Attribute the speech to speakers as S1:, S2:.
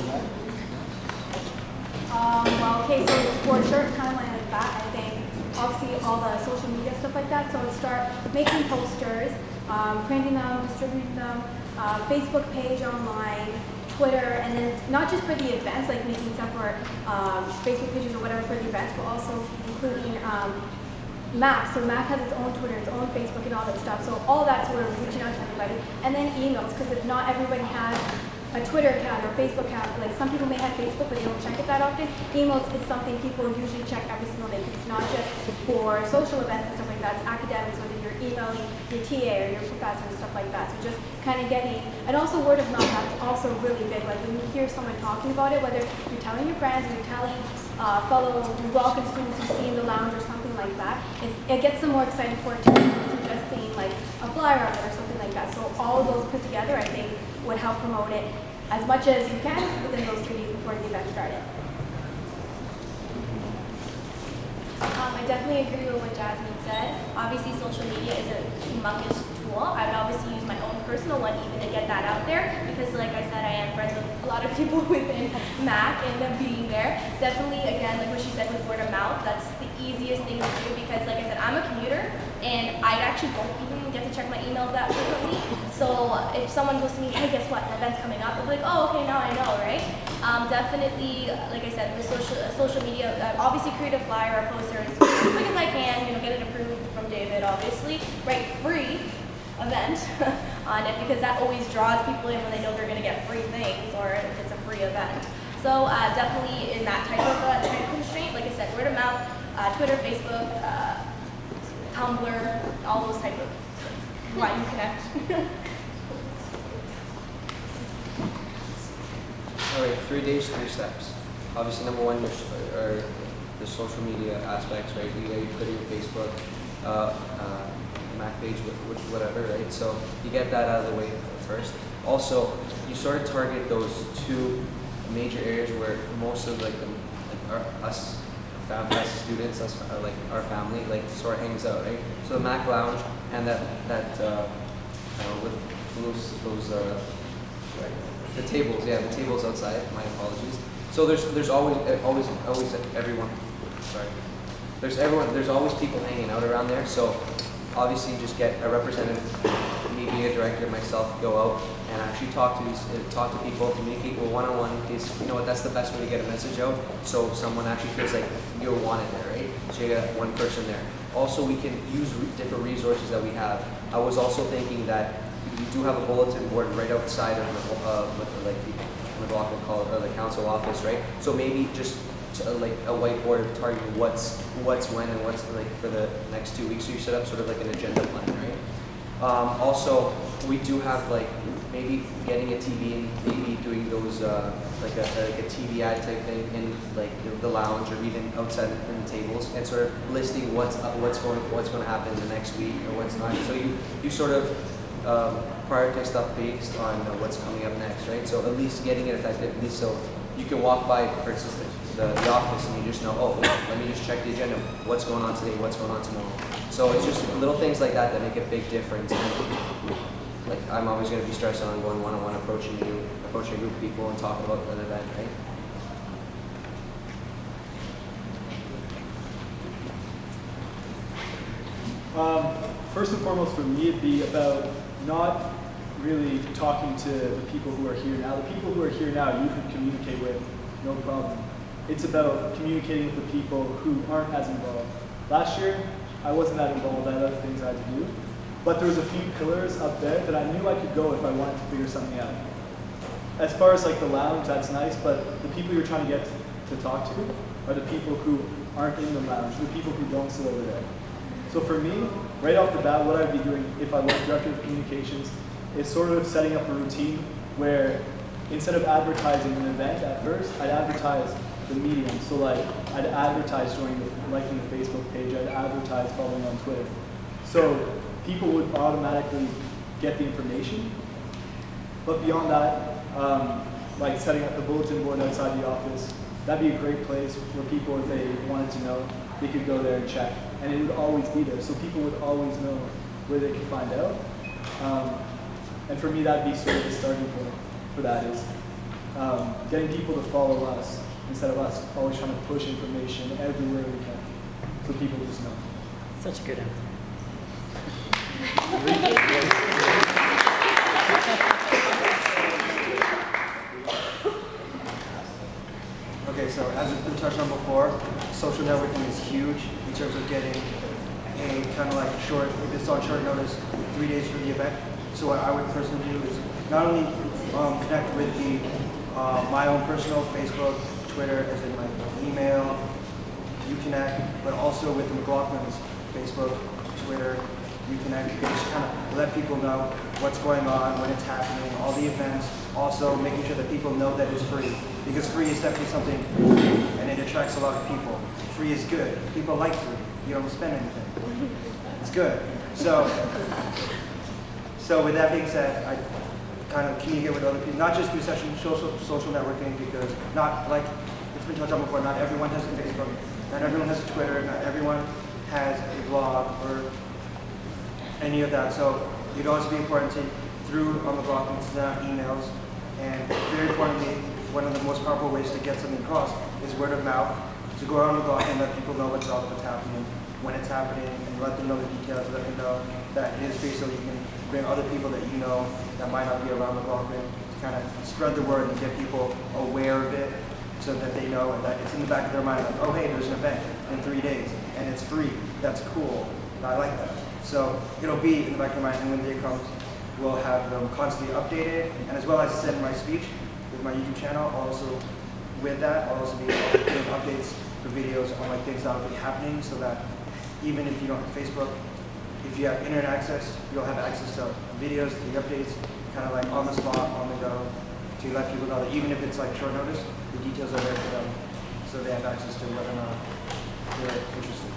S1: that?
S2: Well, okay, so for a short timeline like that, I think obviously all the social media stuff like that. So start making posters, printing them, distributing them, Facebook page online, Twitter, and then not just for the events, like making separate Facebook pages or whatever for the events, but also including Mac. So Mac has its own Twitter, its own Facebook, and all that stuff. So all that's sort of reaching out to everybody, and then emails, because if not everybody has a Twitter account or Facebook account, like some people may have Facebook but they don't check it that often. Emails is something people usually check every single day, because it's not just for social events and stuff like that. It's academics, whether you're emailing your TA or your professor and stuff like that. So just kind of getting, and also word of mouth, that's also really big. Like when you hear someone talking about it, whether you're telling your friends or you're telling fellow Vulcan students you see in the lounge or something like that, it gets them more excited for it too, than just seeing like a flyer on it or something like that. So all of those put together, I think, would help promote it as much as you can within those 3 days before the event started.
S3: I definitely agree with what Jasmine said. Obviously, social media is a humongous tool. I would obviously use my own personal one even to get that out there, because like I said, I am friends with a lot of people within MAC and them being there. Definitely, again, like what she said with word of mouth, that's the easiest thing to do, because like I said, I'm a commuter and I actually won't even get to check my emails that frequently. So if someone goes to me, hey, guess what, an event's coming up, I'll be like, oh, okay, now I know, right? Definitely, like I said, with social media, obviously create a flyer or poster as quick as I can, get it approved from David, obviously. Write free event on it, because that always draws people in when they know they're going to get free things, or if it's a free event. So definitely in that type of time constraint, like I said, word of mouth, Twitter, Facebook, Tumblr, all those type of things. Why you connect.
S4: All right, 3 days, 3 steps. Obviously, number one are the social media aspects, right? You got your Twitter, your Facebook, Mac page, whatever, right? So you get that out of the way first. Also, you sort of target those 2 major areas where most of us students, like our family, like sort of hangs out, right? So the Mac Lounge and that with the tables, yeah, the tables outside. My apologies. So there's always everyone. Sorry. There's always people hanging out around there. So obviously, just get a representative, me being a director, myself, go out and actually talk to people, communicate with one-on-one. Is that's the best way to get a message out. So someone actually feels like you're wanted there, right? So you got one person there. Also, we can use different resources that we have. I was also thinking that we do have a bulletin board right outside of the block of college, or the council office, right? So maybe just like a whiteboard of targeting what's when and what's like for the next 2 weeks. So you set up sort of like an agenda plan, right? Also, we do have like maybe getting a TV and maybe doing those like a TV ad type thing in like the lounge or even outside in the tables, and sort of listing what's going to happen in the next week or what's not. So you sort of prioritize stuff based on what's coming up next, right? So at least getting it effective, at least so you can walk by, for instance, the office and you just know, oh, let me just check the agenda. What's going on today? What's going on tomorrow? So it's just little things like that that make a big difference. And, like I'm always going to be stressed on going one-on-one, approaching a group of people and talking about an event,
S1: right? First and foremost, for me, it'd be about not really talking to the people who are here now. The people who are here now, you can communicate with, no problem. It's about communicating with the people who aren't as involved. Last year, I wasn't that involved. I had other things I had to do. But there was a few pillars up there that I knew I could go if I wanted to figure something out. As far as like the lounge, that's nice, but the people you're trying to get to talk to are the people who aren't in the lounge, the people who don't sit over there. So for me, right off the bat, what I'd be doing if I was director of communications is sort of setting up a routine where instead of advertising an event at first, I'd advertise the medium. So like I'd advertise liking the Facebook page, I'd advertise following on Twitter. So people would automatically get the information. But beyond that, like setting up the bulletin board outside the office, that'd be a great place where people, if they wanted to know, they could go there and check. And it would always be there, so people would always know where they could find out. And for me, that'd be sort of the starting point for that is getting people to follow us instead of us always trying to push information everywhere we can, so people just know.
S5: Such a good answer.
S6: Okay, so as it's been touched on before, social networking is huge in terms of getting a kind of like short, if it's on short notice, 3 days for the event. So what I would personally do is not only connect with the my own personal Facebook, Twitter, as in my email, Uconnect, but also with the McLaughlin's Facebook, Twitter, Uconnect. Just kind of let people know what's going on, when it's happening, all the events. Also making sure that people know that it's free, because free is definitely something and it attracts a lot of people. Free is good. People like free. You don't spend anything. It's good. So with that being said, I kind of communicate with other people, not just through social networking, because not like it's been touched on before, not everyone has a Facebook, not everyone has a Twitter, not everyone has a blog or any of that. So it'd also be important to, through on the blog, emails, and very importantly, one of the most powerful ways to get something across is word of mouth. So go around the blog and let people know what's happening, when it's happening, and let them know the details, let them know that it is free, so you can bring other people that you know that might not be around the block to kind of spread the word and get people aware of it, so that they know and that it's in the back of their mind, like, oh hey, there's an event in 3 days, and it's free, that's cool, I like that. So it'll be in the back of their mind, and when the day comes, we'll have them constantly updated, and as well as I said in my speech with my YouTube channel, also with that, I'll also be doing updates for videos on like things that will be happening, so that even if you don't have Facebook, if you have internet access, you'll have access to videos, the updates, kind of like on the spot, on the go, to let people know that even if it's like short notice, the details are there for them, so they have access to whether or not they're interested.